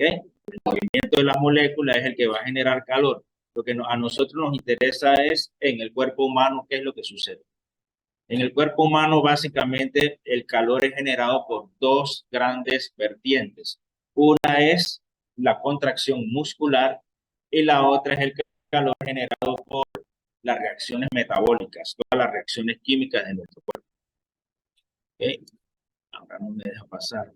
El movimiento de las moléculas es el que va a generar calor. Lo que a nosotros nos interesa es en el cuerpo humano qué es lo que sucede. En el cuerpo humano, básicamente, el calor es generado por dos grandes vertientes. Una es la contracción muscular y la otra es el calor generado por las reacciones metabólicas, todas las reacciones químicas de nuestro cuerpo. ¿Okay? Ahora no me deja pasar.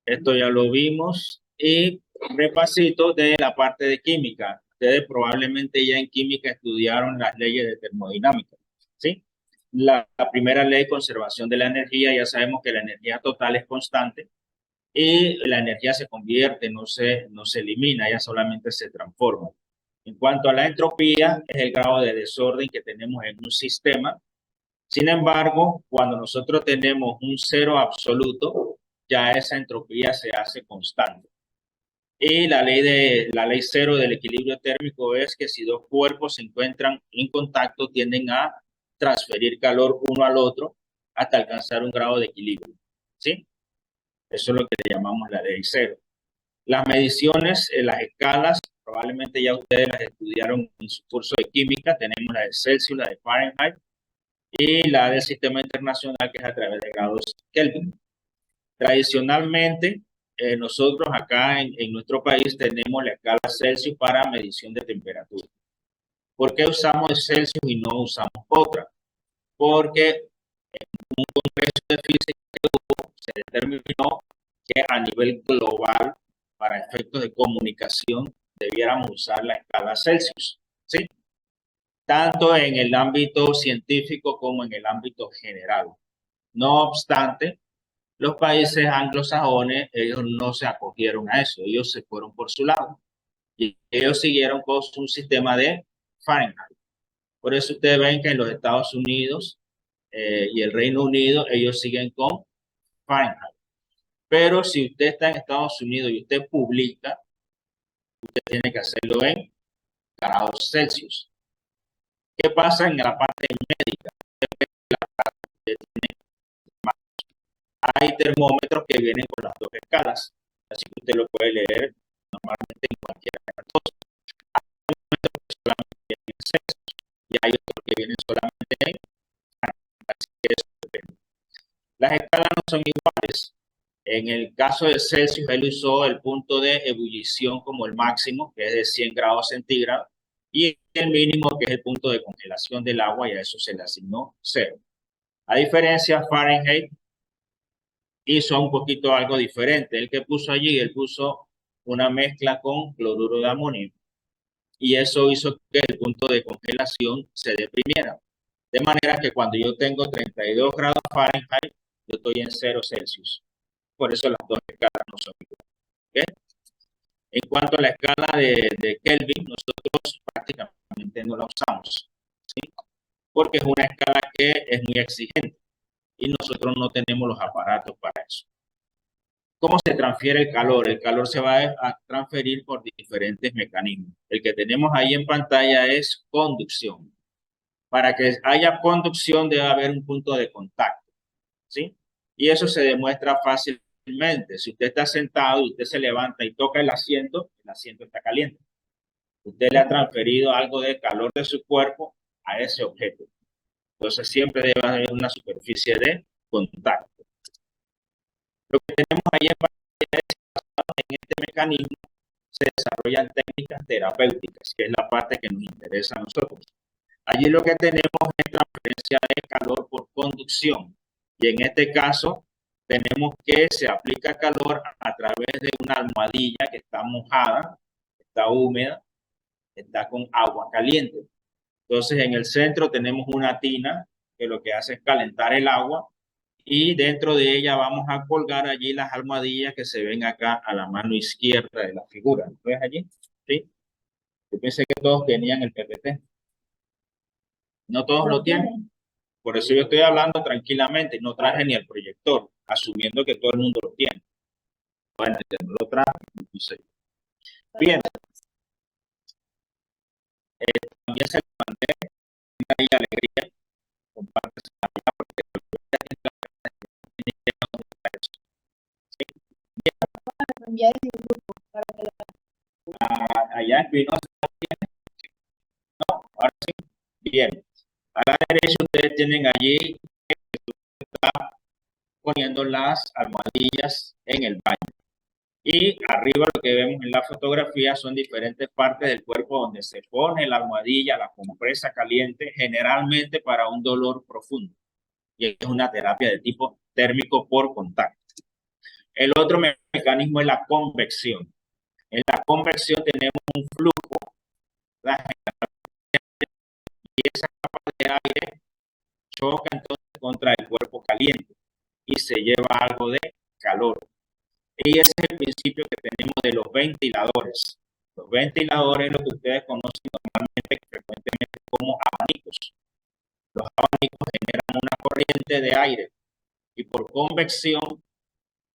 Esto ya lo vimos. Y repasito de la parte de química. Ustedes probablemente ya en química estudiaron las leyes de termodinámica, ¿sí? La primera ley, conservación de la energía, ya sabemos que la energía total es constante y la energía se convierte, no se elimina, ella solamente se transforma. En cuanto a la entropía, es el grado de desorden que tenemos en un sistema. Sin embargo, cuando nosotros tenemos un cero absoluto, ya esa entropía se hace constante. Y la ley cero del equilibrio térmico es que si dos cuerpos se encuentran en contacto, tienden a transferir calor uno al otro hasta alcanzar un grado de equilibrio. ¿Sí? Eso es lo que le llamamos la ley cero. Las mediciones, las escalas, probablemente ya ustedes las estudiaron en su curso de química. Tenemos la de Celsius, la de Fahrenheit y la del sistema internacional, que es a través de grados Kelvin. Tradicionalmente, nosotros acá en nuestro país tenemos la escala Celsius para medición de temperatura. ¿Por qué usamos el Celsius y no usamos otra? Porque en un congreso de física se determinó que a nivel global, para efectos de comunicación, debiéramos usar la escala Celsius, ¿sí? Tanto en el ámbito científico como en el ámbito general. No obstante, los países anglosajones, ellos no se acogieron a eso, ellos se fueron por su lado y ellos siguieron con un sistema de Fahrenheit. Por eso ustedes ven que en los Estados Unidos y el Reino Unido, ellos siguen con Fahrenheit. Pero si usted está en Estados Unidos y usted publica, usted tiene que hacerlo en grados Celsius. ¿Qué pasa en la parte médica? Hay termómetros que vienen con las dos escalas, así que usted lo puede leer normalmente en cualquiera de las dos. Hay termómetros que solamente vienen en Celsius y hay otros que vienen solamente en Fahrenheit, así que eso depende. Las escalas no son iguales. En el caso de Celsius, él usó el punto de ebullición como el máximo, que es de 100 grados centígrados, y el mínimo, que es el punto de congelación del agua, y a eso se le asignó 0. A diferencia, Fahrenheit hizo un poquito algo diferente. El que puso allí, él puso una mezcla con cloruro de amonio, y eso hizo que el punto de congelación se deprimiera. De manera que cuando yo tengo 32 grados Fahrenheit, yo estoy en 0 Celsius. Por eso las dos escalas no son iguales. ¿Okay? En cuanto a la escala de Kelvin, nosotros prácticamente no la usamos, ¿sí? Porque es una escala que es muy exigente y nosotros no tenemos los aparatos para eso. ¿Cómo se transfiere el calor? El calor se va a transferir por diferentes mecanismos. El que tenemos ahí en pantalla es conducción. Para que haya conducción debe haber un punto de contacto, ¿sí? Y eso se demuestra fácilmente. Si usted está sentado y usted se levanta y toca el asiento está caliente. Usted le ha transferido algo de calor de su cuerpo a ese objeto. Entonces siempre debe haber una superficie de contacto. Lo que tenemos ahí en este mecanismo se desarrollan técnicas terapéuticas, que es la parte que nos interesa a nosotros. Allí lo que tenemos es transferencia de calor por conducción. Y en este caso, tenemos que se aplica calor a través de una almohadilla que está mojada, está húmeda, está con agua caliente. Entonces, en el centro tenemos una tina que lo que hace es calentar el agua y dentro de ella vamos a colgar allí las almohadillas que se ven acá a la mano izquierda de la figura. ¿Lo ves allí? ¿Sí? Yo pensé que todos tenían el PPT. No todos lo tienen. Por eso yo estoy hablando tranquilamente, no traje ni el proyector, asumiendo que todo el mundo lo tiene. Bueno, no lo traje, no sé. Bien. También se le mandé una alegría, comparte esa porque ¿sí? Bien. enviar en el grupo para que Allá en Espinosa, no, ahora sí, bien. A la derecha ustedes tienen allí, está poniendo las almohadillas en el baño. Y arriba lo que vemos en la fotografía son diferentes partes del cuerpo donde se pone la almohadilla, la compresa caliente, generalmente para un dolor profundo. Y es una terapia de tipo térmico por contacto. El otro mecanismo es la convección. En la convección tenemos un flujo, ¿verdad? Y esa capa de aire choca entonces contra el cuerpo caliente y se lleva algo de calor. Y ese es el principio que tenemos de los ventiladores. Los ventiladores es lo que ustedes conocen normalmente, frecuentemente como abanicos. Los abanicos generan una corriente de aire y por convección,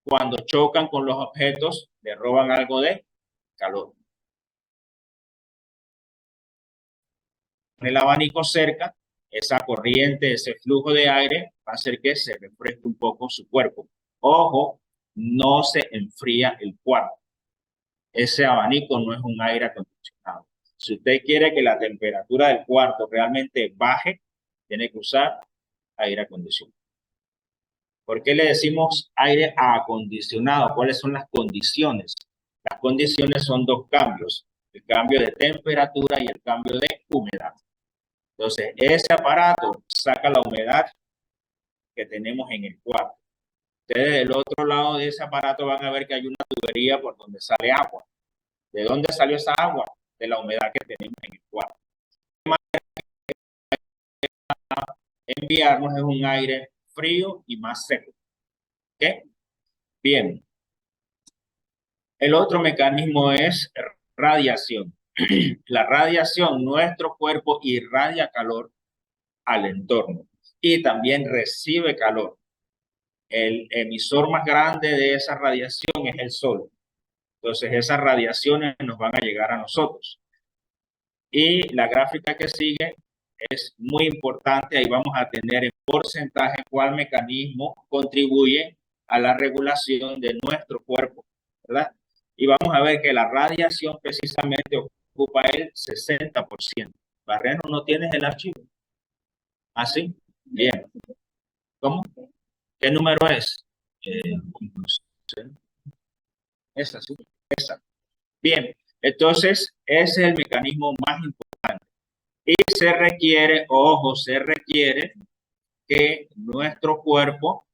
cuando chocan con los objetos, le roban algo de calor. Con el abanico cerca, esa corriente, ese flujo de aire va a hacer que se refresque un poco su cuerpo. Ojo, no se enfría el cuarto. Ese abanico no es un aire acondicionado. Si usted quiere que la temperatura del cuarto realmente baje, tiene que usar aire acondicionado. ¿Por qué le decimos aire acondicionado? ¿Cuáles son las condiciones? Las condiciones son dos cambios, el cambio de temperatura y el cambio de humedad. Entonces, ese aparato saca la humedad que tenemos en el cuarto. Ustedes del otro lado de ese aparato van a ver que hay una tubería por donde sale agua. ¿De dónde salió esa agua? De la humedad que tenemos en el cuarto. Enviarnos es un aire frío y más seco. ¿Ok? Bien. El otro mecanismo es radiación. La radiación, nuestro cuerpo irradia calor al entorno y también recibe calor. El emisor más grande de esa radiación es el sol. Entonces, esas radiaciones nos van a llegar a nosotros. Y la gráfica que sigue es muy importante. Ahí vamos a tener en porcentaje cuál mecanismo contribuye a la regulación de nuestro cuerpo, ¿verdad? Y vamos a ver que la radiación precisamente ocupa el 60%. Barreno, ¿no tienes el archivo? ¿Ah, sí? Bien. ¿Cómo? ¿Qué número es? No sé. Esa, sí. Esa. Bien. Entonces, ese es el mecanismo más importante. Y se requiere, ojo, se requiere que nuestro cuerpo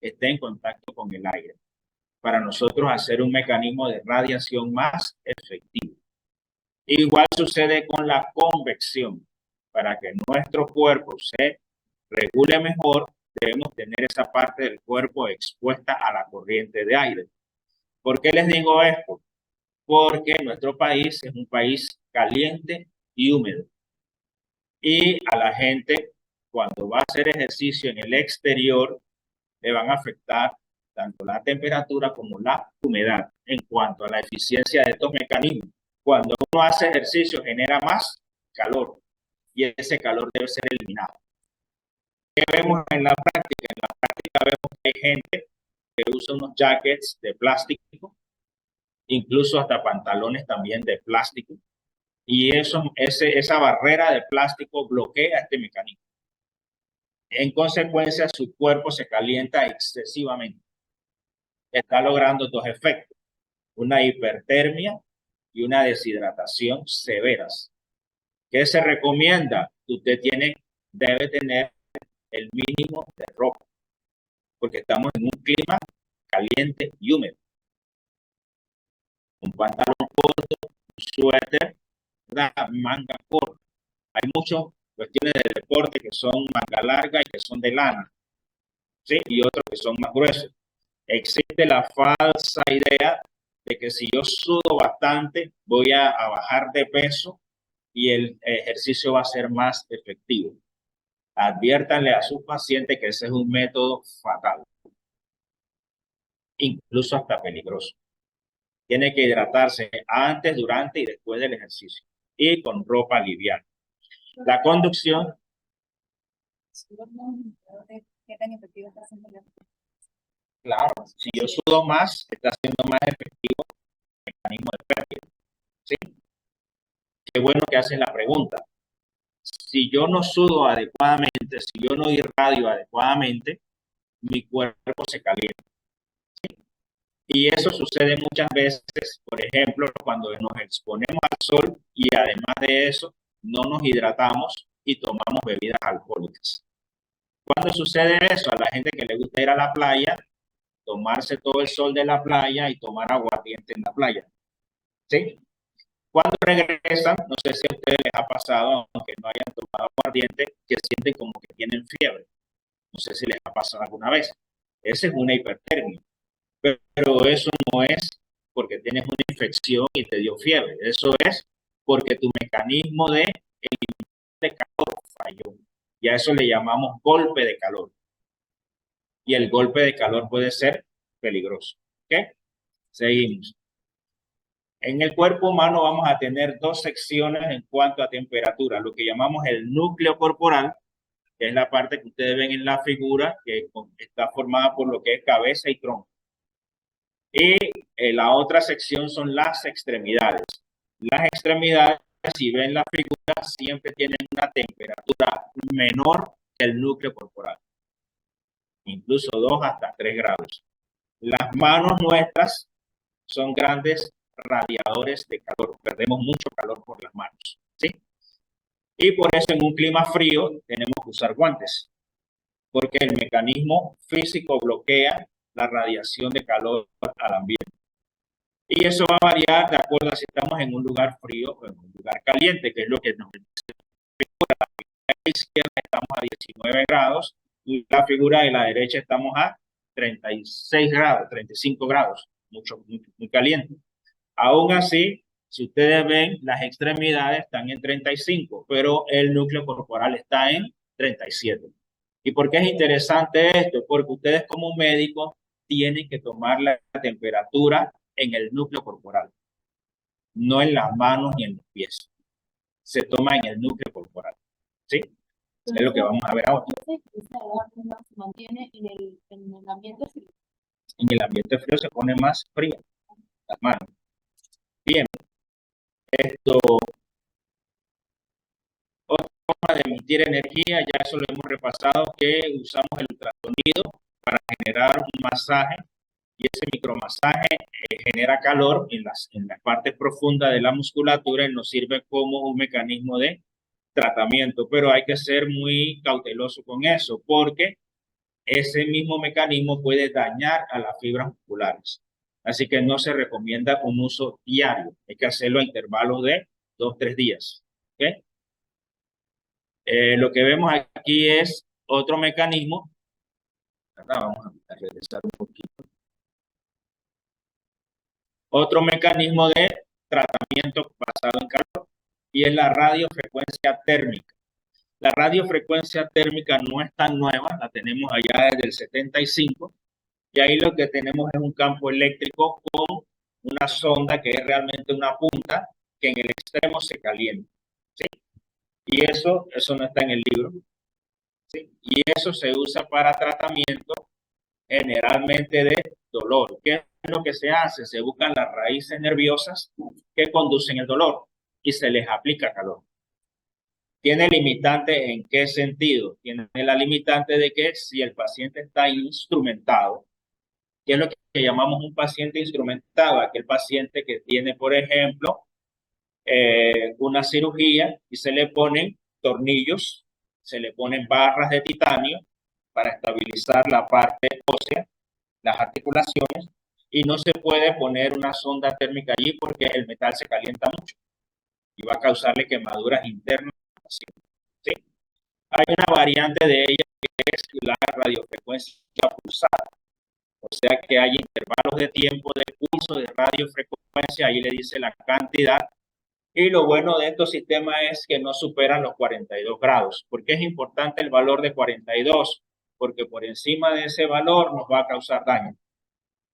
esté en contacto con el aire para nosotros hacer un mecanismo de radiación más efectivo. Igual sucede con la convección. Para que nuestro cuerpo se regule mejor, debemos tener esa parte del cuerpo expuesta a la corriente de aire. ¿Por qué les digo esto? Porque nuestro país es un país caliente y húmedo. Y a la gente, cuando va a hacer ejercicio en el exterior, le van a afectar tanto la temperatura como la humedad en cuanto a la eficiencia de estos mecanismos. Cuando uno hace ejercicio genera más calor y ese calor debe ser eliminado. ¿Qué vemos en la práctica? En la práctica vemos que hay gente que usa unos jackets de plástico, incluso hasta pantalones también de plástico, y esa barrera de plástico bloquea este mecanismo. En consecuencia, su cuerpo se calienta excesivamente. Está logrando dos efectos, una hipertermia y una deshidratación severas. ¿Qué se recomienda? Usted debe tener el mínimo de ropa, porque estamos en un clima caliente y húmedo. Un pantalón corto, un suéter, una manga corta. Hay muchas cuestiones de deporte que son manga larga y que son de lana, ¿sí? Y otros que son más gruesos. Existe la falsa idea de que si yo sudo bastante, voy a bajar de peso y el ejercicio va a ser más efectivo. Adviértanle a sus pacientes que ese es un método fatal, incluso hasta peligroso. Tiene que hidratarse antes, durante y después del ejercicio y con ropa liviana. La conducción. ¿Qué tan efectiva está haciendo la Claro, si yo sudo más, está siendo más efectivo el mecanismo de pérdida. ¿Sí? Qué bueno que haces la pregunta. Si yo no sudo adecuadamente, si yo no irradio adecuadamente, mi cuerpo se calienta. Y eso sucede muchas veces, por ejemplo, cuando nos exponemos al sol y además de eso, no nos hidratamos y tomamos bebidas alcohólicas. ¿Cuándo sucede eso? A la gente que le gusta ir a la playa, tomarse todo el sol de la playa y tomar aguardiente en la playa. ¿Sí? Cuando regresan, no sé si a ustedes les ha pasado, aunque no hayan tomado aguardiente, que sienten como que tienen fiebre. No sé si les ha pasado alguna vez. Esa es una hipertermia. Pero eso no es porque tienes una infección y te dio fiebre. Eso es porque tu mecanismo de calor falló. Y a eso le llamamos golpe de calor. Y el golpe de calor puede ser peligroso. ¿Ok? Seguimos. En el cuerpo humano vamos a tener dos secciones en cuanto a temperatura, lo que llamamos el núcleo corporal, que es la parte que ustedes ven en la figura, que está formada por lo que es cabeza y tronco. Y la otra sección son las extremidades. Las extremidades, si ven la figura, siempre tienen una temperatura menor que el núcleo corporal, incluso 2 hasta 3 grados. Las manos nuestras son grandes radiadores de calor, perdemos mucho calor por las manos, ¿sí? Y por eso en un clima frío tenemos que usar guantes, porque el mecanismo físico bloquea la radiación de calor al ambiente. Y eso va a variar de acuerdo a si estamos en un lugar frío o en un lugar caliente, que es lo que nos dice. A la izquierda estamos a 19 grados y la figura de la derecha estamos a 36 grados, 35 grados, muy caliente. Aún así, si ustedes ven, las extremidades están en 35, pero el núcleo corporal está en 37. ¿Y por qué es interesante esto? Porque ustedes como médicos tienen que tomar la temperatura en el núcleo corporal, no en las manos ni en los pies. Se toma en el núcleo corporal. ¿Sí? Es lo que vamos a ver ahora. Se mantiene en el ambiente frío. En el ambiente frío se pone más fría las manos. Bien, esto, otra forma de emitir energía, ya eso lo hemos repasado, que usamos el ultrasonido para generar un masaje y ese micromasaje genera calor en las partes profundas de la musculatura y nos sirve como un mecanismo de tratamiento, pero hay que ser muy cauteloso con eso porque ese mismo mecanismo puede dañar a las fibras musculares. Así que no se recomienda un uso diario, hay que hacerlo a intervalos de 2-3 días. ¿Okay? Lo que vemos aquí es otro mecanismo. Acá vamos a regresar un poquito. Otro mecanismo de tratamiento basado en calor y es la radiofrecuencia térmica. La radiofrecuencia térmica no es tan nueva, la tenemos allá desde el 75 y ahí lo que tenemos es un campo eléctrico con una sonda que es realmente una punta que en el extremo se calienta. ¿Sí? Y eso no está en el libro. ¿Sí? Y eso se usa para tratamiento generalmente de dolor. ¿Qué es lo que se hace? Se buscan las raíces nerviosas que conducen el dolor y se les aplica calor. ¿Tiene limitante en qué sentido? Tiene la limitante de que si el paciente está instrumentado, ¿qué es lo que llamamos un paciente instrumentado? Aquel paciente que tiene, por ejemplo, una cirugía y se le ponen tornillos, se le ponen barras de titanio para estabilizar la parte ósea, las articulaciones, y no se puede poner una sonda térmica allí porque el metal se calienta mucho y va a causarle quemaduras internas. ¿Sí? Hay una variante de ella que es la radiofrecuencia pulsada. O sea que hay intervalos de tiempo de pulso de radiofrecuencia, ahí le dice la cantidad. Y lo bueno de estos sistemas es que no superan los 42 grados. ¿Por qué es importante el valor de 42? Porque por encima de ese valor nos va a causar daño.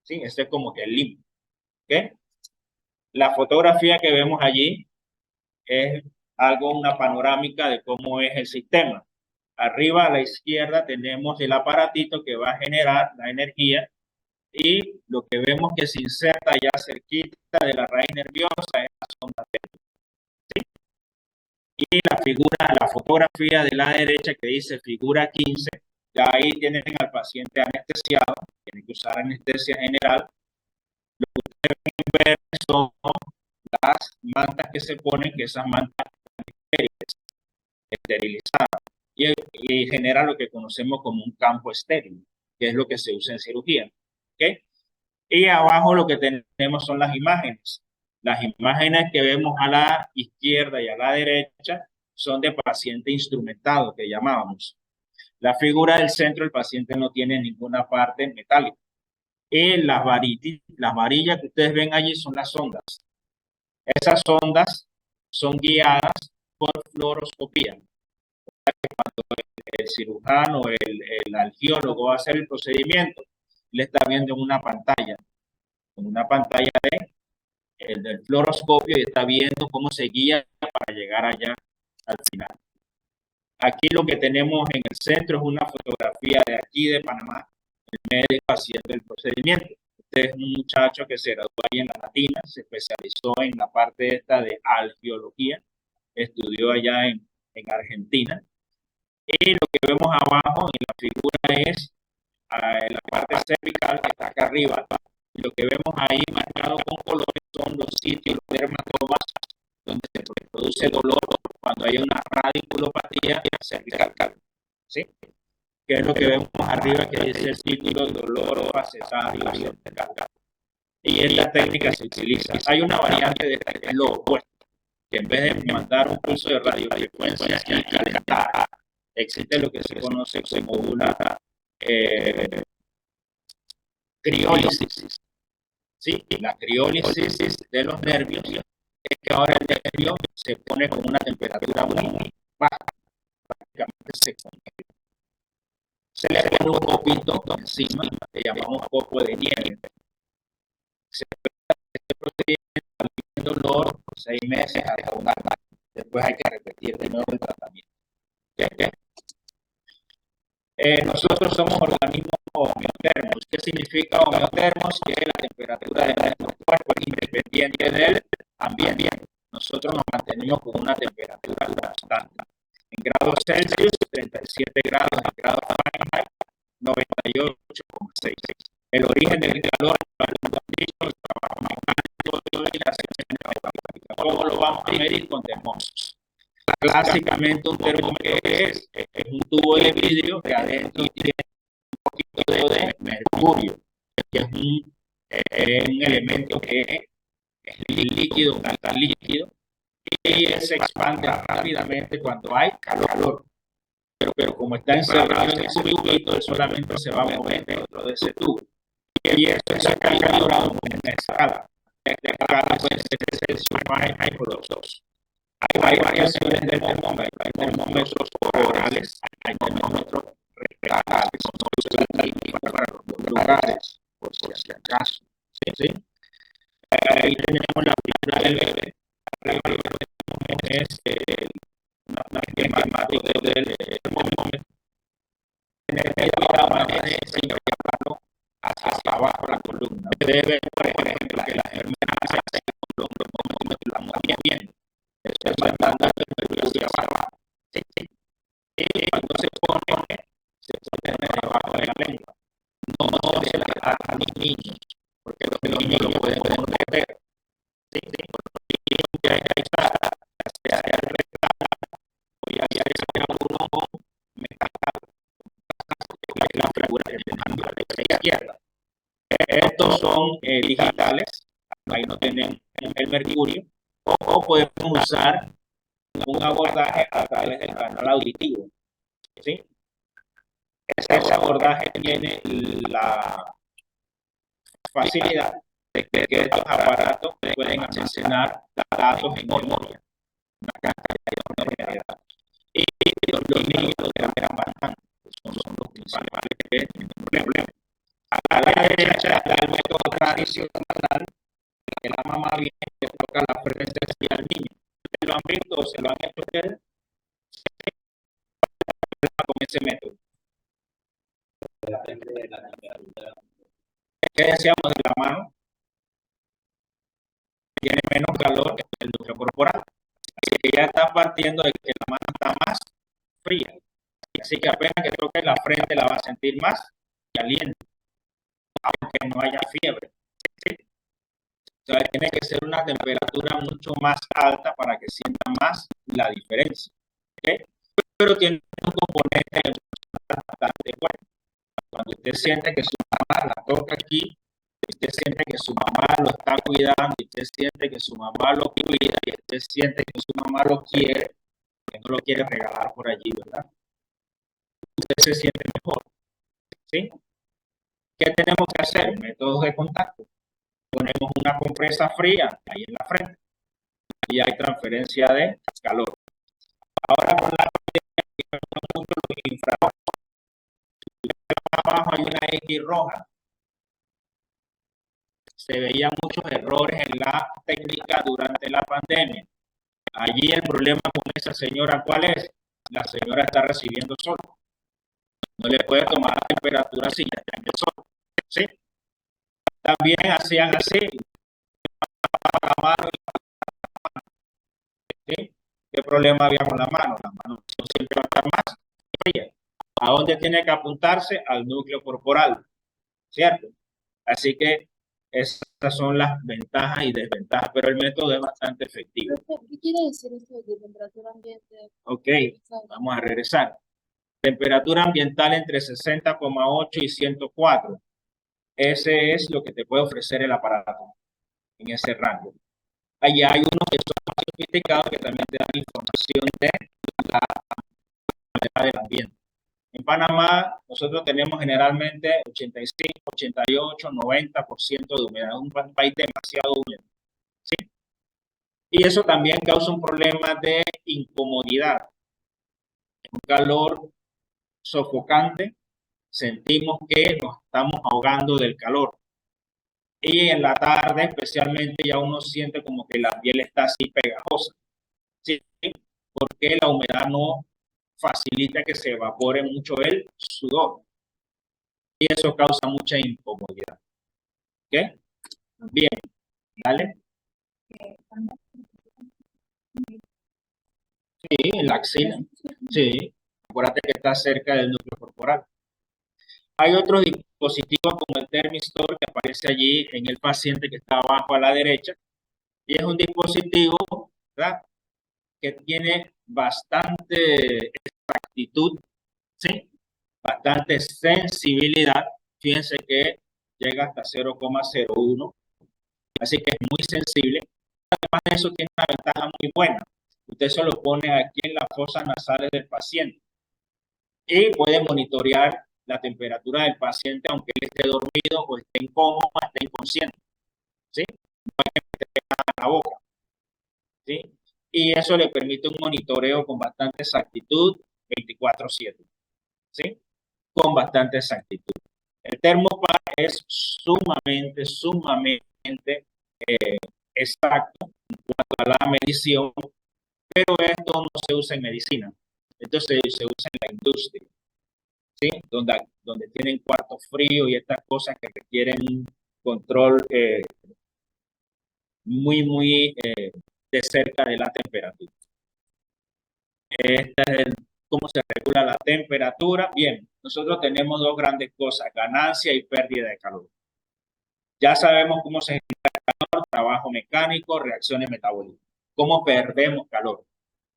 ¿Sí? Ese es como que el límite. ¿Okay? La fotografía que vemos allí es una panorámica de cómo es el sistema. Arriba a la izquierda tenemos el aparatito que va a generar la energía y lo que vemos que se inserta ya cerquita de la raíz nerviosa es la sonda térmica. ¿Sí? Y la fotografía de la derecha que dice figura 15, ya ahí tienen al paciente anestesiado, tienen que usar anestesia general. Lo que ustedes pueden ver son las mantas que se ponen, que esas mantas esterilizadas y genera lo que conocemos como un campo estéril, que es lo que se usa en cirugía. ¿Okay? Y abajo lo que tenemos son las imágenes. Las imágenes que vemos a la izquierda y a la derecha son de paciente instrumentado, que llamábamos. La figura del centro, el paciente no tiene ninguna parte metálica. Y las varillas que ustedes ven allí son las sondas. Esas sondas son guiadas por fluoroscopía. Cuando el cirujano, el angiólogo va a hacer el procedimiento, le está viendo en una pantalla del fluoroscopio y está viendo cómo se guía para llegar allá al final. Aquí lo que tenemos en el centro es una fotografía de aquí de Panamá, el médico haciendo el procedimiento. Este es un muchacho que se graduó ahí en la Latina, se especializó en la parte esta de algiología, estudió allá en Argentina. Y lo que vemos abajo en la figura es la parte cervical que está acá arriba. Y lo que vemos ahí marcado con colores son los sitios de dermatomas donde se produce dolor cuando hay una radiculopatía cervical. ¿Sí? Que es lo que vemos arriba que dice el título dolor facetario cervical. Y esta técnica se utiliza. Hay una variante de que es lo opuesto, que en vez de mandar un pulso de radiofrecuencia y calentar, existe lo que se conoce como una criólisis. ¿Sí? La criólisis de los nervios es que ahora el nervio se pone con una temperatura muy baja, prácticamente se congela. Se le pone un copito encima, que llamamos copo de nieve. Se procedimiento el dolor por 6 meses hasta un año. Después hay que repetir de nuevo el tratamiento. Nosotros somos organismos homeotermos. ¿Qué significa homeotermos? Que la temperatura de nuestro cuerpo es independiente del ambiente. Nosotros nos mantenemos con una temperatura constante. En grados Celsius, 37 grados, en grados Fahrenheit, 98,6. El origen del calor, el trabajo mecánico y la sección. ¿Cómo lo vamos a medir? Con termómetros. Clásicamente un termómetro es un tubo de vidrio que adentro tiene un poquito de mercurio, que es un elemento que es líquido, tan líquido, y se expande rápidamente cuando hay calor. Pero como está encerrado en ese tubito, él solamente se va a mover dentro de ese tubo. Y eso es calibrado con una escala. Esta escala puede ser Celsius, Fahrenheit por los dos. Hay variaciones del termómetro. Hay termómetros orales, hay termómetros rectales, que son para los dos lugares, por si acaso. ¿Sí? Ahí tenemos la figura del bebé. Es una matemática del termómetro. En el medio de la manera de llevarlo hacia abajo la columna. Debe ver, por ejemplo, que las hermanas hacen con los termómetros la muy bien. Eso es mandando el mercurio hacia abajo. ¿Sí? Y cuando se pone debajo de la lengua. No se la da a los niños, porque los niños lo pueden meter. ¿Sí? Y hay que estar hacia el rectángulo y hacia uno metálico, que es la figura que tenemos a la izquierda. Estos son digitales, ahí no tienen el mercurio, o podemos usar un abordaje a través del canal auditivo. ¿Sí? Ese abordaje tiene la facilidad de que estos aparatos pueden almacenar datos en memoria, una cantidad de datos. Y los niños de manera bastante, son los principales que tienen un problema. A la derecha está el método tradicional, que la mamá viene y le toca la frente hacia el niño. ¿Lo han visto o se lo han hecho ustedes? Con ese método. ¿Qué decíamos de la mano? Tiene menos calor que el núcleo corporal. Así que ya está partiendo de que la mano está más fría. Así que apenas que toque la frente la va a sentir más caliente, aunque no haya fiebre. ¿Sí? O sea, tiene que ser una temperatura mucho más alta para que sienta más la diferencia. ¿Okay? Pero tiene un componente bastante bueno. Cuando usted siente que su mamá la toca aquí, usted siente que su mamá lo está cuidando, usted siente que su mamá lo cuida, y usted siente que su mamá lo quiere, que no lo quiere regalar por allí, ¿verdad? Usted se siente mejor. ¿Sí? ¿Qué tenemos que hacer? Métodos de contacto. Ponemos una compresa fría ahí en la frente y hay transferencia de calor. Ahora con la mucho los infrarrojos. Abajo hay una X roja. Se veían muchos errores en la técnica durante la pandemia. Allí el problema con esa señora, ¿cuál es? La señora está recibiendo sol. No le puede tomar la temperatura si ya está en el sol. ¿Sí? También hacían así. La mano, ¿sí? ¿Qué problema había con la mano? La mano siempre va a estar más fría. ¿A dónde tiene que apuntarse? Al núcleo corporal, ¿cierto? Así que esas son las ventajas y desventajas, pero el método es bastante efectivo. ¿Qué quiere decir esto de temperatura ambiente? Ok, vamos a regresar. Temperatura ambiental entre 60,8 y 104. Ese es lo que te puede ofrecer el aparato en ese rango. Allí hay unos que son más sofisticados que también te dan información de la humedad del ambiente. En Panamá, nosotros tenemos generalmente 85, 88, 90% de humedad. Es un país demasiado húmedo. ¿Sí? Y eso también causa un problema de incomodidad. Un calor sofocante, sentimos que nos estamos ahogando del calor. Y en la tarde, especialmente, ya uno siente como que la piel está así pegajosa. ¿Sí? Porque la humedad no facilita que se evapore mucho el sudor. Y eso causa mucha incomodidad. ¿Ok? Bien, dale. Sí, en la axila. Sí, acuérdate que está cerca del núcleo corporal. Hay otros dispositivos como el Thermistor que aparece allí en el paciente que está abajo a la derecha. Y es un dispositivo, ¿verdad?, que tiene bastante exactitud, ¿sí? Bastante sensibilidad. Fíjense que llega hasta 0,01. Así que es muy sensible. Además de eso, tiene una ventaja muy buena. Usted se lo pone aquí en las fosas nasales del paciente y puede monitorear la temperatura del paciente aunque él esté dormido o esté en coma o esté inconsciente. ¿Sí? No hay que meter nada en la boca. ¿Sí? Y eso le permite un monitoreo con bastante exactitud 24/7. ¿Sí? Con bastante exactitud. El Thermopad es sumamente exacto en cuanto a la medición, pero esto no se usa en medicina. Esto se usa en la industria, ¿sí? Donde tienen cuarto frío y estas cosas que requieren un control muy de cerca de la temperatura. Este es cómo se regula la temperatura. Bien, nosotros tenemos dos grandes cosas: ganancia y pérdida de calor. Ya sabemos cómo se genera calor: trabajo mecánico, reacciones metabólicas. ¿Cómo perdemos calor?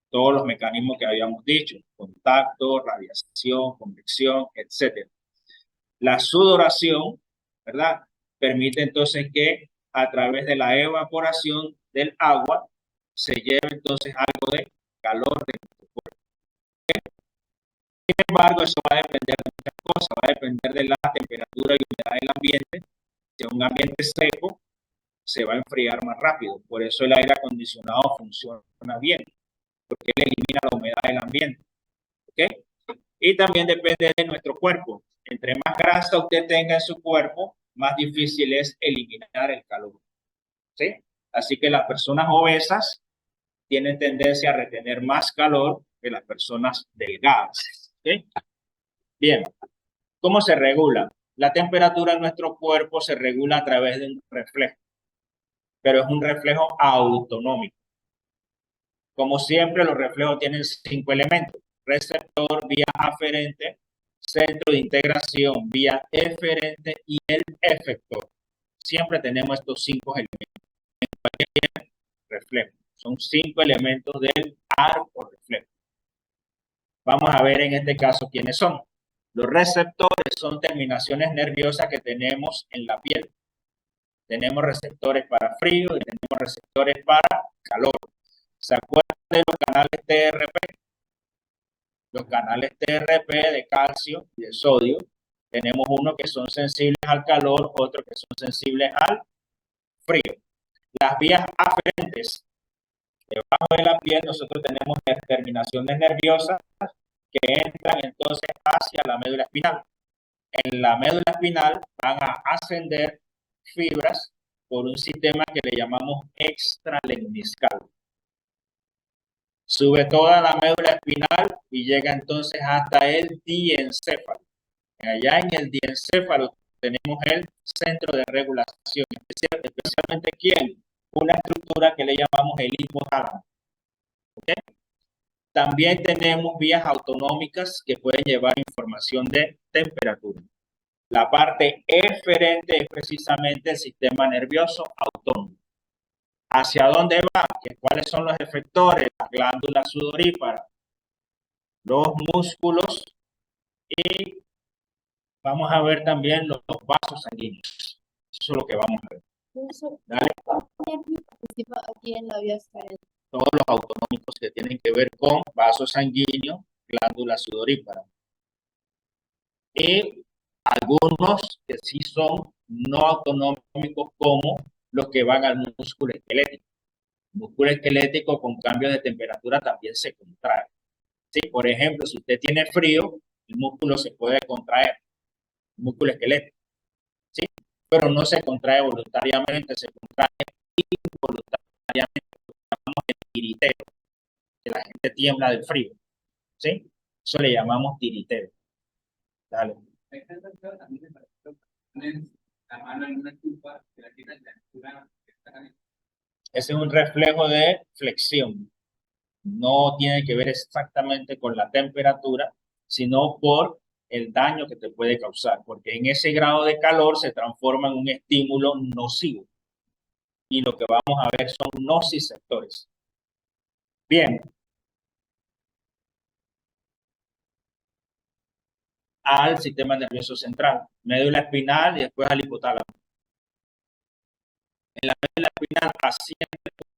Todos los mecanismos que habíamos dicho: contacto, radiación, convección, etc. La sudoración, ¿verdad?, permite entonces que a través de la evaporación del agua se lleve entonces algo de calor de nuestro cuerpo. Sin embargo, eso va a depender de muchas cosas. Va a depender de la temperatura y humedad del ambiente. Si es un ambiente seco, se va a enfriar más rápido. Por eso el aire acondicionado funciona bien, porque él elimina la humedad del ambiente. ¿Ok? Y también depende de nuestro cuerpo. Entre más grasa usted tenga en su cuerpo, más difícil es eliminar el calor. ¿Sí? Así que las personas obesas tienen tendencia a retener más calor que las personas delgadas. ¿Sí? Bien. ¿Cómo se regula? La temperatura en nuestro cuerpo se regula a través de un reflejo, pero es un reflejo autonómico. Como siempre, los reflejos tienen 5 elementos: receptor, vía aferente, centro de integración, vía eferente y el efector. Siempre tenemos estos 5 elementos en cualquier reflejo. Son 5 elementos del arco reflejo. Vamos a ver en este caso quiénes son. Los receptores son terminaciones nerviosas que tenemos en la piel. Tenemos receptores para frío y tenemos receptores para calor. ¿Se acuerdan de los canales TRP? Los canales TRP de calcio y de sodio. Tenemos unos que son sensibles al calor, otros que son sensibles al frío. Las vías aferentes, debajo de la piel, nosotros tenemos terminaciones nerviosas que entran entonces hacia la médula espinal. En la médula espinal van a ascender fibras por un sistema que le llamamos extralemniscal. Sube toda la médula espinal y llega entonces hasta el diencéfalo. Allá en el diencéfalo tenemos el centro de regulación, especialmente ¿quién? Una estructura que le llamamos el hipotálamo. ¿Okay? También tenemos vías autonómicas que pueden llevar información de temperatura. La parte eferente es precisamente el sistema nervioso autónomo. ¿Hacia dónde va? ¿Cuáles son los efectores? Las glándulas sudoríparas, los músculos y vamos a ver también los vasos sanguíneos. Eso es lo que vamos a ver. Dale. Aquí en la vía aferente. Todos los autonómicos que tienen que ver con vasos sanguíneos, glándulas sudoríparas. Y algunos que sí son no autonómicos, como los que van al músculo esquelético. El músculo esquelético con cambios de temperatura también se contrae. ¿Sí? Por ejemplo, si usted tiene frío, el músculo se puede contraer, el músculo esquelético. ¿Sí? Pero no se contrae voluntariamente, se contrae involuntariamente. Llamamos el tiriteo, que la gente tiembla del frío. ¿Sí? Eso le llamamos tiriteo. Dale. Ese es un reflejo de flexión. No tiene que ver exactamente con la temperatura, sino por el daño que te puede causar, porque en ese grado de calor se transforma en un estímulo nocivo. Y lo que vamos a ver son nociceptores. Bien. Al sistema nervioso central, médula espinal y después al hipotálamo. En la médula espinal asciende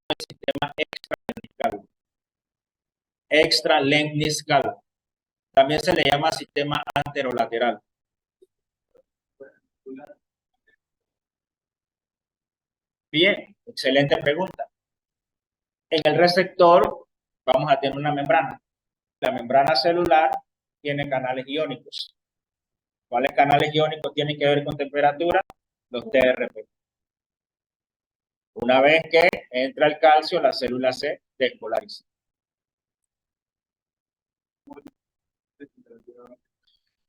el sistema extralemniscal. Extralemniscal. También se le llama sistema anterolateral. Bien, excelente pregunta. En el receptor vamos a tener una membrana. La membrana celular tiene canales iónicos. ¿Cuáles canales iónicos tienen que ver con temperatura? Los TRP. Una vez que entra el calcio, la célula se despolariza.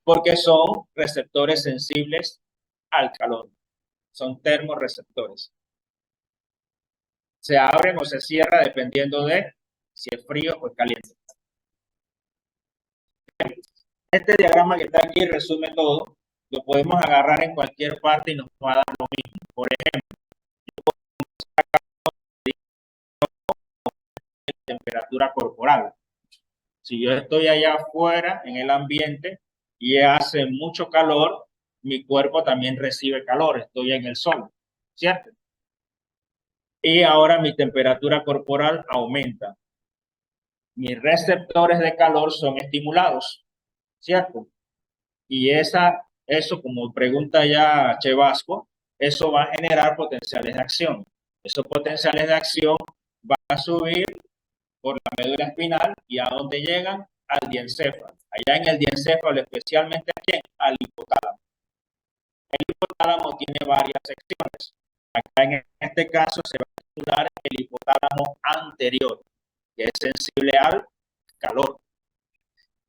Porque son receptores sensibles al calor. Son termorreceptores. Se abren o se cierra dependiendo de si es frío o es caliente. Este diagrama que está aquí resume todo. Lo podemos agarrar en cualquier parte y nos va a dar lo mismo. Por ejemplo, temperatura corporal. Si yo estoy allá afuera en el ambiente y hace mucho calor, mi cuerpo también recibe calor. Estoy en el sol, ¿cierto? Y ahora mi temperatura corporal aumenta. Mis receptores de calor son estimulados, ¿cierto? Y eso, como pregunta ya Chevasco, eso va a generar potenciales de acción. Esos potenciales de acción van a subir por la médula espinal y ¿a dónde llegan? Al diencéfalo. Allá en el diencéfalo, especialmente aquí, al hipotálamo. El hipotálamo tiene varias secciones. Acá en este caso se va a estimular el hipotálamo anterior, que es sensible al calor.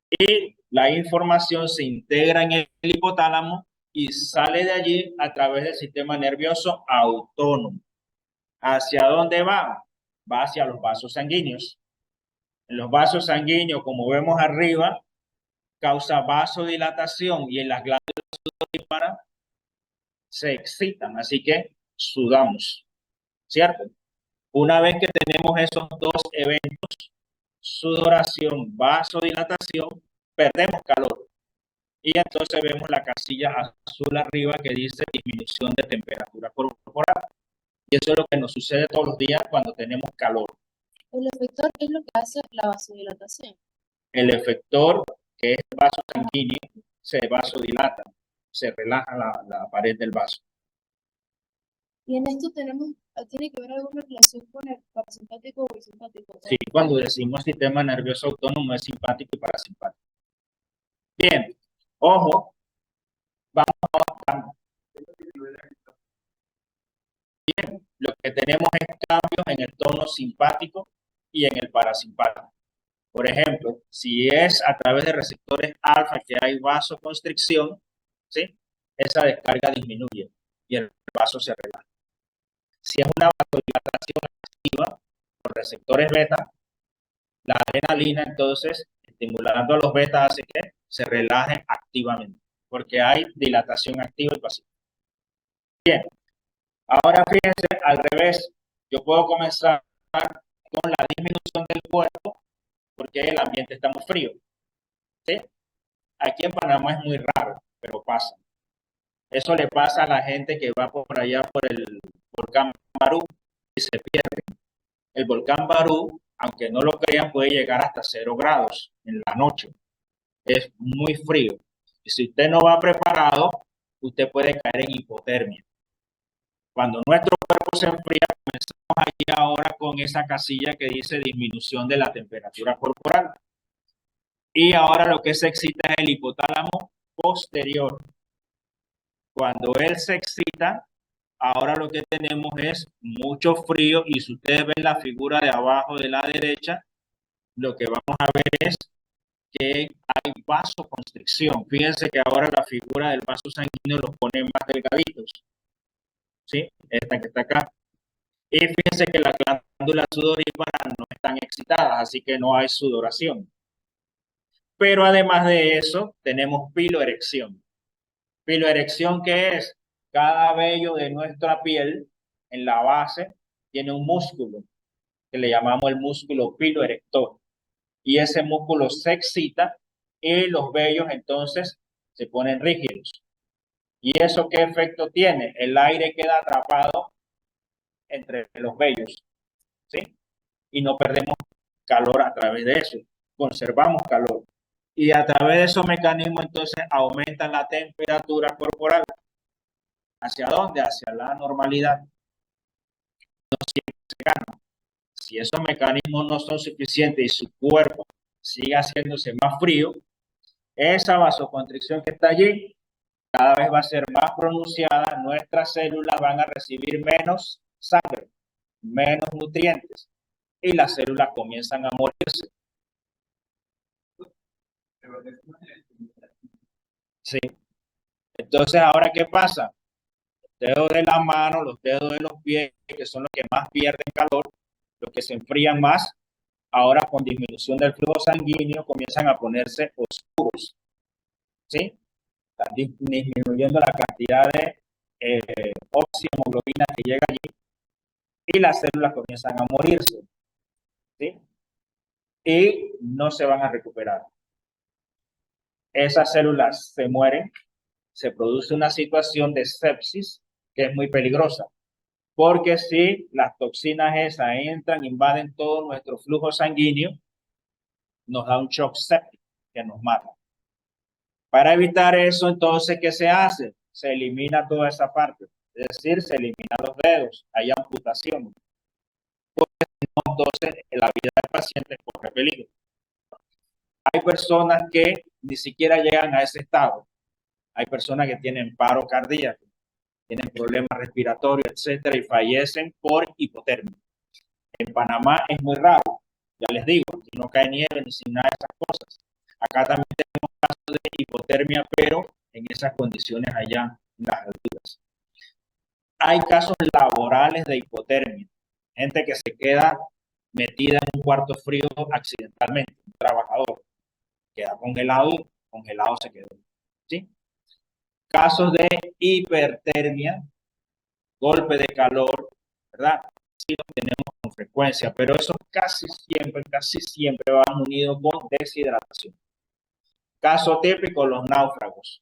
Y la información se integra en el hipotálamo y sale de allí a través del sistema nervioso autónomo. ¿Hacia dónde va? Va hacia los vasos sanguíneos. En los vasos sanguíneos, como vemos arriba, causa vasodilatación y en las glándulas sudoríparas se excitan, así que sudamos, ¿cierto? Una vez que tenemos esos dos eventos, sudoración, vasodilatación, perdemos calor. Y entonces vemos la casilla azul arriba que dice disminución de temperatura corporal. Y eso es lo que nos sucede todos los días cuando tenemos calor. El efector es lo que hace la vasodilatación. El efector, que es el vaso sanguíneo, se vasodilata, se relaja la pared del vaso. Y en esto tiene que ver alguna relación con el parasimpático o el simpático. Sí, cuando decimos sistema nervioso autónomo es simpático y parasimpático. Bien, ojo, vamos. Bien, lo que tenemos es cambios en el tono simpático y en el parasimpático. Por ejemplo, si es a través de receptores alfa que hay vasoconstricción, ¿sí? Esa descarga disminuye y el vaso se relaja. Si es una vasodilatación activa por receptores beta, la adrenalina entonces, estimulando a los beta, hace que se relajen activamente, porque hay dilatación activa y pasiva. Bien, ahora fíjense al revés. Yo puedo comenzar con la disminución del cuerpo porque el ambiente está muy frío. ¿Sí? Aquí en Panamá es muy raro, pero pasa. Eso le pasa a la gente que va por allá por el volcán Barú y se pierde. El volcán Barú, aunque no lo crean, puede llegar hasta 0 grados en la noche. Es muy frío. Y si usted no va preparado, usted puede caer en hipotermia. Cuando nuestro cuerpo se enfría, comenzamos allí ahora con esa casilla que dice disminución de la temperatura corporal. Y ahora lo que se excita es el hipotálamo posterior. Cuando él se excita, ahora lo que tenemos es mucho frío y si ustedes ven la figura de abajo de la derecha, lo que vamos a ver es que hay vasoconstricción. Fíjense que ahora la figura del vaso sanguíneo los pone más delgaditos. ¿Sí? Esta que está acá. Y fíjense que las glándulas sudoríparas no están excitadas, así que no hay sudoración. Pero además de eso, tenemos piloerección. Piloerección, ¿qué es? Cada vello de nuestra piel en la base tiene un músculo que le llamamos el músculo piloerector. Y ese músculo se excita y los vellos entonces se ponen rígidos. ¿Y eso qué efecto tiene? El aire queda atrapado entre los vellos, ¿sí? Y no perdemos calor a través de eso, conservamos calor. Y a través de esos mecanismos entonces aumentan la temperatura corporal. ¿Hacia dónde? Hacia la normalidad. No siempre se gana. Si esos mecanismos no son suficientes y su cuerpo sigue haciéndose más frío, esa vasoconstricción que está allí cada vez va a ser más pronunciada, nuestras células van a recibir menos sangre, menos nutrientes y las células comienzan a morirse. Sí. Entonces, ¿ahora qué pasa? Los dedos de la mano, los dedos de los pies, que son los que más pierden calor, los que se enfrían más, ahora con disminución del flujo sanguíneo comienzan a ponerse oscuros. ¿Sí? Están disminuyendo la cantidad de oximoglobina que llega allí y las células comienzan a morirse. ¿Sí? Y no se van a recuperar. Esas células se mueren, se produce una situación de sepsis que es muy peligrosa, porque si las toxinas esas entran, invaden todo nuestro flujo sanguíneo, nos da un shock séptico que nos mata. Para evitar eso, entonces, ¿qué se hace? Se elimina toda esa parte, es decir, se eliminan los dedos, hay amputación. Entonces, la vida del paciente corre peligro. Hay personas que ni siquiera llegan a ese estado. Hay personas que tienen paro cardíaco, tienen problemas respiratorios, etcétera, y fallecen por hipotermia. En Panamá es muy raro, ya les digo, aquí no cae nieve ni sin nada de esas cosas. Acá también tenemos casos de hipotermia, pero en esas condiciones allá en las alturas. Hay casos laborales de hipotermia, gente que se queda metida en un cuarto frío accidentalmente, un trabajador queda congelado y congelado se quedó. ¿Sí? Casos de hipertermia, golpe de calor, ¿verdad? Sí los tenemos con frecuencia, pero eso casi siempre van unidos con deshidratación. Caso típico, los náufragos.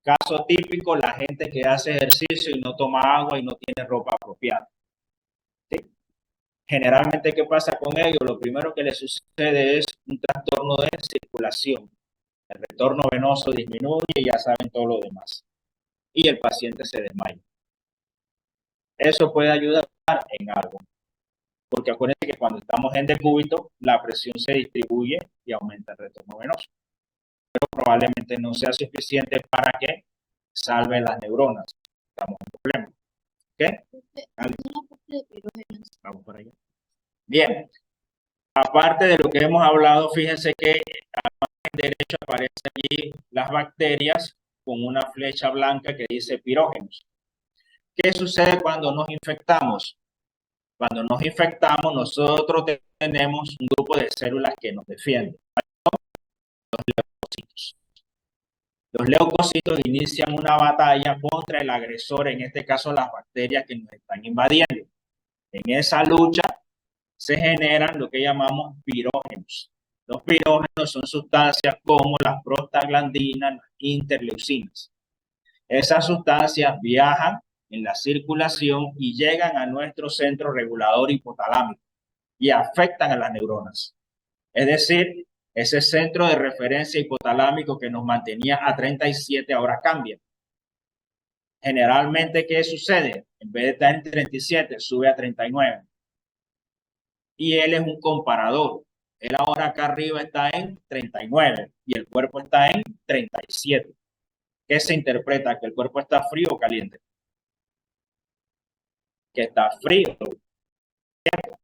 Caso típico, la gente que hace ejercicio y no toma agua y no tiene ropa apropiada. ¿Sí? Generalmente, ¿qué pasa con ellos? Lo primero que les sucede es un trastorno de circulación. El retorno venoso disminuye y ya saben todo lo demás. Y el paciente se desmaya. Eso puede ayudar en algo. Porque acuérdense que cuando estamos en decúbito, la presión se distribuye y aumenta el retorno venoso. Pero probablemente no sea suficiente para que salve las neuronas. Estamos en problema. ¿Ok? Vamos por allá. Bien. Aparte de lo que hemos hablado, fíjense que a la derecha aparecen allí las bacterias con una flecha blanca que dice pirógenos. ¿Qué sucede cuando nos infectamos? Cuando nos infectamos, nosotros tenemos un grupo de células que nos defienden. Los leucocitos. Los leucocitos inician una batalla contra el agresor, en este caso las bacterias que nos están invadiendo. En esa lucha se generan lo que llamamos pirógenos. Los pirógenos son sustancias como las prostaglandinas, las interleucinas. Esas sustancias viajan en la circulación y llegan a nuestro centro regulador hipotalámico y afectan a las neuronas. Es decir, ese centro de referencia hipotalámico que nos mantenía a 37 ahora cambia. Generalmente, ¿qué sucede? En vez de estar en 37, sube a 39. Y él es un comparador. Él ahora acá arriba está en 39 y el cuerpo está en 37. ¿Qué se interpreta? ¿Que el cuerpo está frío o caliente? Que está frío. ¿Cierto?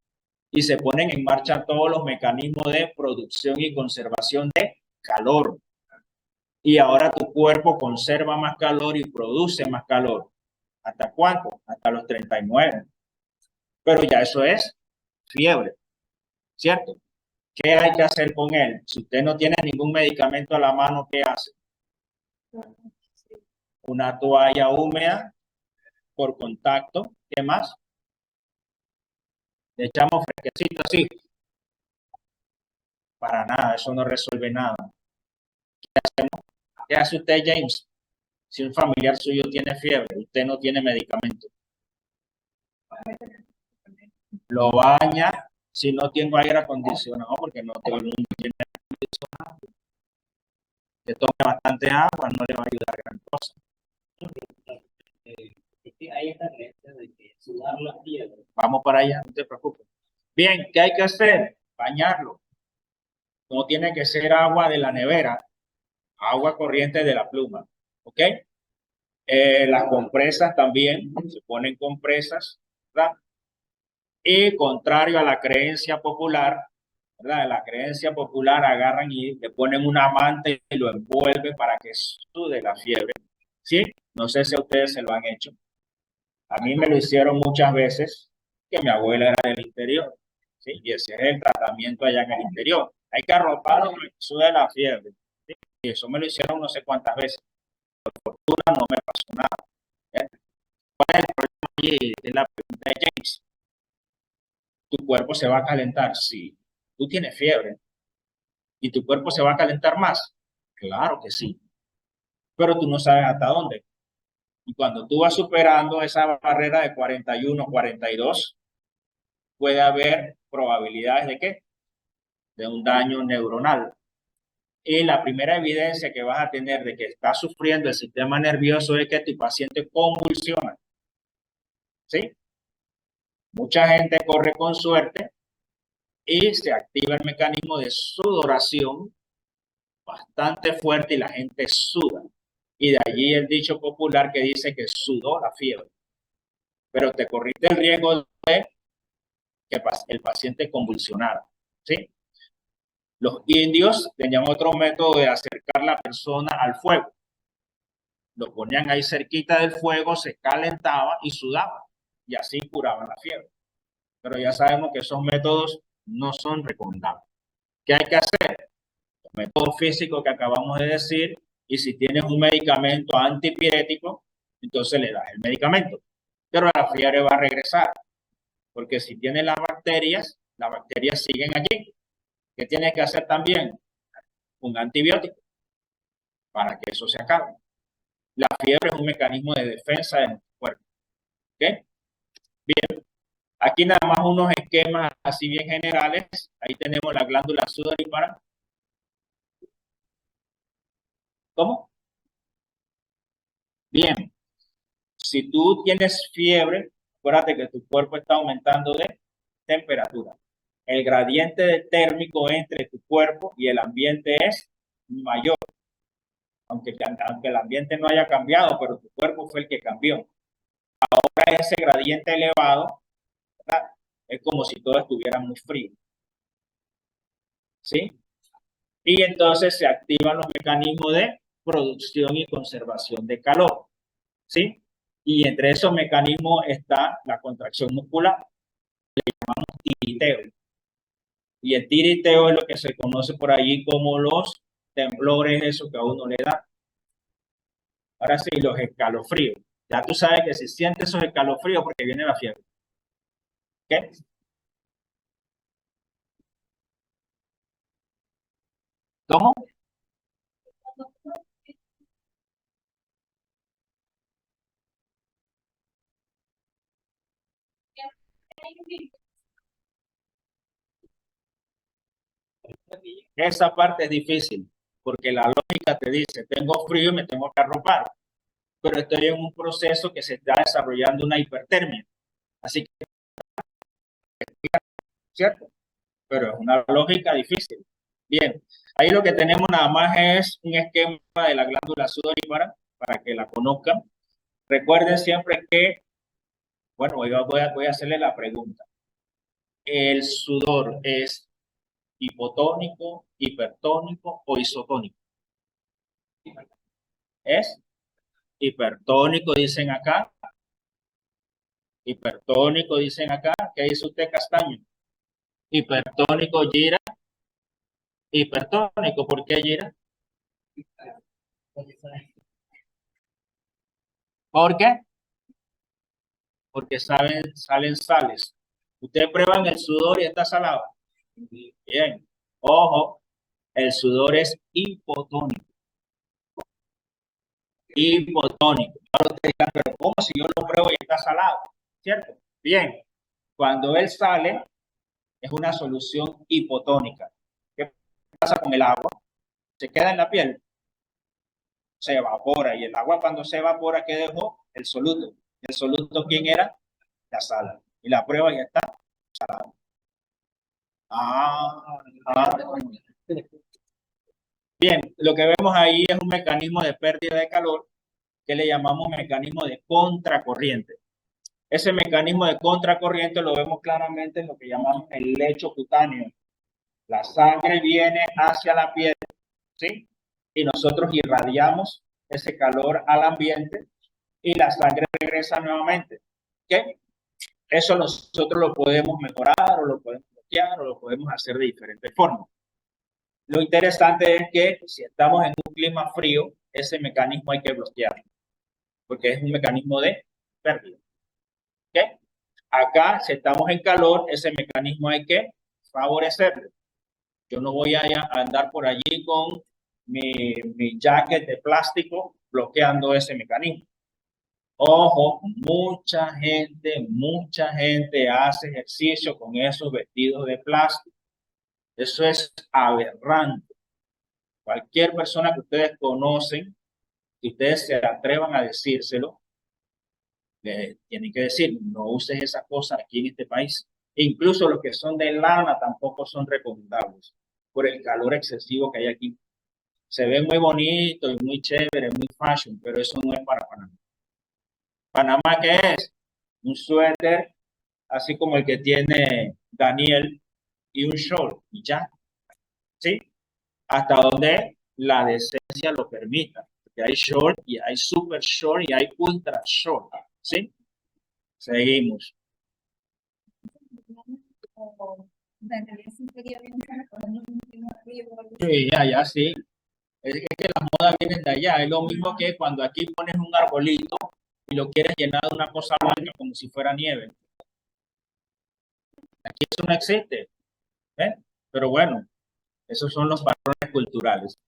Y se ponen en marcha todos los mecanismos de producción y conservación de calor. Y ahora tu cuerpo conserva más calor y produce más calor. ¿Hasta cuánto? Hasta los 39. Pero ya eso es fiebre, ¿cierto? ¿Qué hay que hacer con él? Si usted no tiene ningún medicamento a la mano, ¿qué hace? Una toalla húmeda por contacto. ¿Qué más? Le echamos fresquecito así. Para nada, eso no resuelve nada. ¿Qué hacemos? ¿Qué hace usted, James? Si un familiar suyo tiene fiebre, usted no tiene medicamento. Lo baña. Si no tengo aire acondicionado, porque no todo el mundo tiene aire acondicionado, que tome bastante agua, no le va a ayudar gran cosa. Hay esta creencia de que sudar la fiebre. Vamos para allá, no te preocupes. Bien, ¿qué hay que hacer? Bañarlo. No tiene que ser agua de la nevera, agua corriente de la pluma. ¿Ok? Las compresas también, se ponen compresas, ¿verdad? Y contrario a la creencia popular, ¿verdad? La creencia popular agarran y le ponen una manta y lo envuelve para que sude la fiebre. ¿Sí? No sé si a ustedes se lo han hecho. A mí me lo hicieron muchas veces, que mi abuela era del interior. ¿Sí? Y ese es el tratamiento allá en el interior. Hay que arroparlo para que sude la fiebre. ¿Sí? Y eso me lo hicieron no sé cuántas veces. Por fortuna no me pasó nada. ¿Eh? ¿Cuál es el problema allí? Es la pregunta de James. ¿Tu cuerpo se va a calentar? Sí. ¿Tú tienes fiebre? ¿Y tu cuerpo se va a calentar más? Claro que sí. Pero tú no sabes hasta dónde. Y cuando tú vas superando esa barrera de 41, 42, puede haber probabilidades de ¿qué? De un daño neuronal. Y la primera evidencia que vas a tener de que está sufriendo el sistema nervioso es que tu paciente convulsiona. ¿Sí? Mucha gente corre con suerte y se activa el mecanismo de sudoración bastante fuerte y la gente suda. Y de allí el dicho popular que dice que sudó la fiebre. Pero te corriste el riesgo de que el paciente convulsionara. ¿Sí? Los indios tenían otro método de acercar la persona al fuego. Lo ponían ahí cerquita del fuego, se calentaba y sudaba. Y así curaban la fiebre. Pero ya sabemos que esos métodos no son recomendables. ¿Qué hay que hacer? Los métodos físicos que acabamos de decir, y si tienes un medicamento antipirético, entonces le das el medicamento. Pero la fiebre va a regresar, porque si tienes las bacterias siguen allí. ¿Qué tienes que hacer también? Un antibiótico para que eso se acabe. La fiebre es un mecanismo de defensa de nuestro cuerpo. ¿Ok? Bien. Aquí nada más unos esquemas así bien generales. Ahí tenemos la glándula sudorípara. ¿Cómo? Bien. Si tú tienes fiebre, acuérdate que tu cuerpo está aumentando de temperatura. El gradiente térmico entre tu cuerpo y el ambiente es mayor. Aunque el ambiente no haya cambiado, pero tu cuerpo fue el que cambió. Ahora ese gradiente elevado, ¿verdad? Es como si todo estuviera muy frío. ¿Sí? Y entonces se activan los mecanismos de producción y conservación de calor. ¿Sí? Y entre esos mecanismos está la contracción muscular, le llamamos tiriteo. Y el tiriteo es lo que se conoce por allí como los temblores, eso que a uno le da. Ahora sí, los escalofríos. Ya tú sabes que si sientes esos escalofríos porque viene la fiebre. ¿Qué? ¿Cómo? Esa parte es difícil, porque la lógica te dice, tengo frío y me tengo que arropar, pero estoy en un proceso que se está desarrollando una hipertermia. Así que, ¿cierto? Pero es una lógica difícil. Bien, ahí lo que tenemos nada más es un esquema de la glándula sudorípara para que la conozcan. Recuerden siempre que, bueno, voy a hacerle la pregunta. ¿El sudor es hipotónico, hipertónico o isotónico? Es hipertónico, dicen acá. Hipertónico, dicen acá. ¿Qué dice usted, Castaño? Hipertónico, Gira. Hipertónico, ¿por qué Gira? ¿Por qué? Porque salen sales. Ustedes prueban el sudor y está salado. Bien. Ojo, el sudor es hipotónico. Hipotónico. Ahora ustedes dirán, pero ¿cómo si yo lo pruebo y está salado? ¿Cierto? Bien. Cuando él sale, es una solución hipotónica. ¿Qué pasa con el agua? Se queda en la piel, se evapora. Y el agua cuando se evapora, ¿qué dejó? El soluto. ¿El soluto quién era? La sal. Y la prueba ya está salada. Bien, lo que vemos ahí es un mecanismo de pérdida de calor que le llamamos mecanismo de contracorriente. Ese mecanismo de contracorriente lo vemos claramente en lo que llamamos el lecho cutáneo. La sangre viene hacia la piel, ¿sí? Y nosotros irradiamos ese calor al ambiente y la sangre regresa nuevamente. ¿Ok? Eso nosotros lo podemos mejorar o lo podemos bloquear o lo podemos hacer de diferentes formas. Lo interesante es que si estamos en un clima frío, ese mecanismo hay que bloquearlo, porque es un mecanismo de pérdida. ¿Okay? Acá, si estamos en calor, ese mecanismo hay que favorecerlo. Yo no voy a andar por allí con mi jacket de plástico bloqueando ese mecanismo. Ojo, mucha gente hace ejercicio con esos vestidos de plástico. Eso es aberrante. Cualquier persona que ustedes conocen, que ustedes se atrevan a decírselo, tienen que decir, no uses esas cosas aquí en este país. Incluso los que son de lana tampoco son recomendables por el calor excesivo que hay aquí. Se ve muy bonito y muy chévere, muy fashion, pero eso no es para Panamá. ¿Panamá qué es? Un suéter, así como el que tiene Daniel, y un short, y ya. ¿Sí? Hasta donde la decencia lo permita. Y hay short, y hay super short, y hay ultra short. ¿Sí? Seguimos. Sí, ya, sí. Es que las modas vienen de allá. Es lo mismo que cuando aquí pones un arbolito y lo quieres llenar de una cosa blanca como si fuera nieve. Aquí eso no existe. ¿Eh? Pero bueno, esos son los patrones culturales.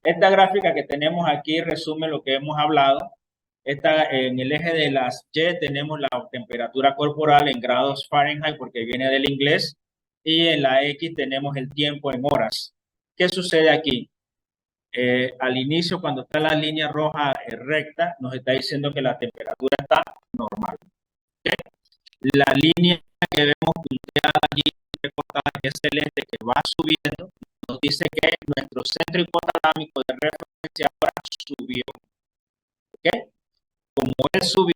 Esta gráfica que tenemos aquí resume lo que hemos hablado. En el eje de las Y tenemos la temperatura corporal en grados Fahrenheit porque viene del inglés, y en la X tenemos el tiempo en horas. ¿Qué sucede aquí? Al inicio, cuando está la línea roja recta, nos está diciendo que la temperatura está normal. La línea que vemos punteada allí, recortada, que es celeste, que va subiendo, nos dice que nuestro centro hipotalámico de referencia ahora subió. ¿Ok? Como él subió,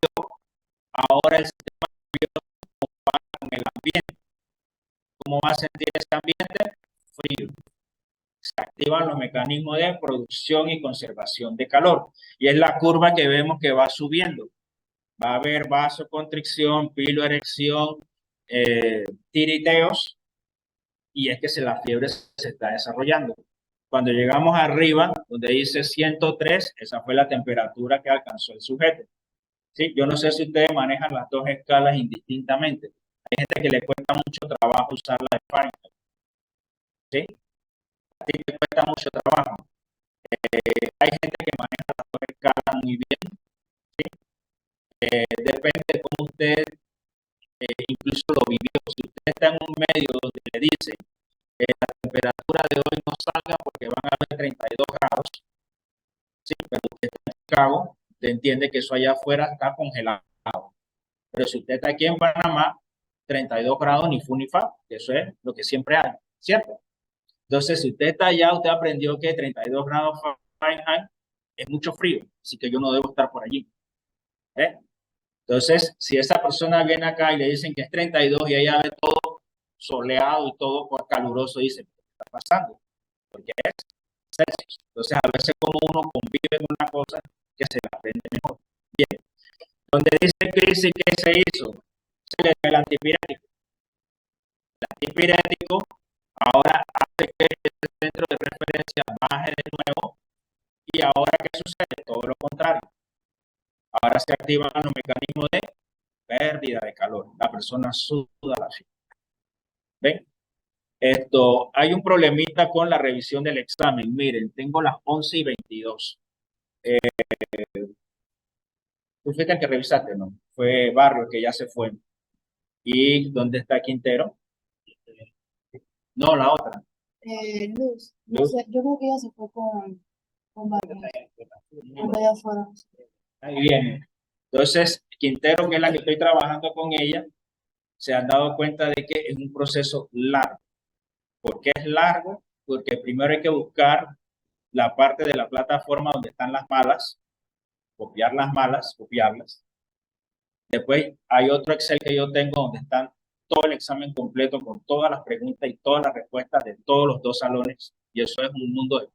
ahora el sistema nervioso compara con el ambiente. ¿Cómo va a sentir ese ambiente? Frío. Se activan los mecanismos de producción y conservación de calor. Y es la curva que vemos que va subiendo. Va a haber vasoconstricción, piloerección, tiriteos, y es que la fiebre se está desarrollando. Cuando llegamos arriba, donde dice 103, esa fue la temperatura que alcanzó el sujeto. ¿Sí? Yo no sé si ustedes manejan las dos escalas indistintamente. Hay gente que le cuesta mucho trabajo usar la de Fahrenheit. ¿Sí? A ti te cuesta mucho trabajo. Hay gente que maneja las dos escalas muy bien. ¿Sí? Depende de cómo usted incluso lo vivió. Si usted está en un medio donde le dicen la temperatura de hoy no salga porque van a haber 32 grados, ¿sí? Pero usted está en Chicago, usted entiende que eso allá afuera está congelado. Pero si usted está aquí en Panamá, 32 grados ni fu ni fa, que eso es lo que siempre hay, ¿cierto? Entonces, si usted está allá, usted aprendió que 32 grados Fahrenheit es mucho frío, así que yo no debo estar por allí. ¿Eh? Entonces, si esa persona viene acá y le dicen que es 32 y ella ve todo soleado y todo caluroso, dice, ¿qué está pasando? Porque es Celsius. Entonces, a veces como uno convive con una cosa que se la aprende mejor. Bien. Donde dice crisis, ¿qué se hizo? Se le dio el antipirético. El antipirético ahora hace que el centro de referencia baje de nuevo, y ahora ¿qué sucede? Todo lo contrario. Ahora se activan los mecanismos de pérdida de calor. La persona suda la fiebre. ¿Ven? Hay un problemita con la revisión del examen. Miren, tengo las 11:22. Tú fuiste el que revisaste, ¿no? Fue Barrio, que ya se fue. ¿Y dónde está Quintero? No, la otra. Luz, no Luz. sé, yo creo que ella se fue con Barbie, cuando allá afuera. Ahí viene. Entonces, Quintero, que es la que estoy trabajando con ella, se han dado cuenta de que es un proceso largo. ¿Por qué es largo? Porque primero hay que buscar la parte de la plataforma donde están las malas, copiar las malas, copiarlas. Después hay otro Excel que yo tengo donde están todo el examen completo con todas las preguntas y todas las respuestas de todos los dos salones. Y eso es un mundo de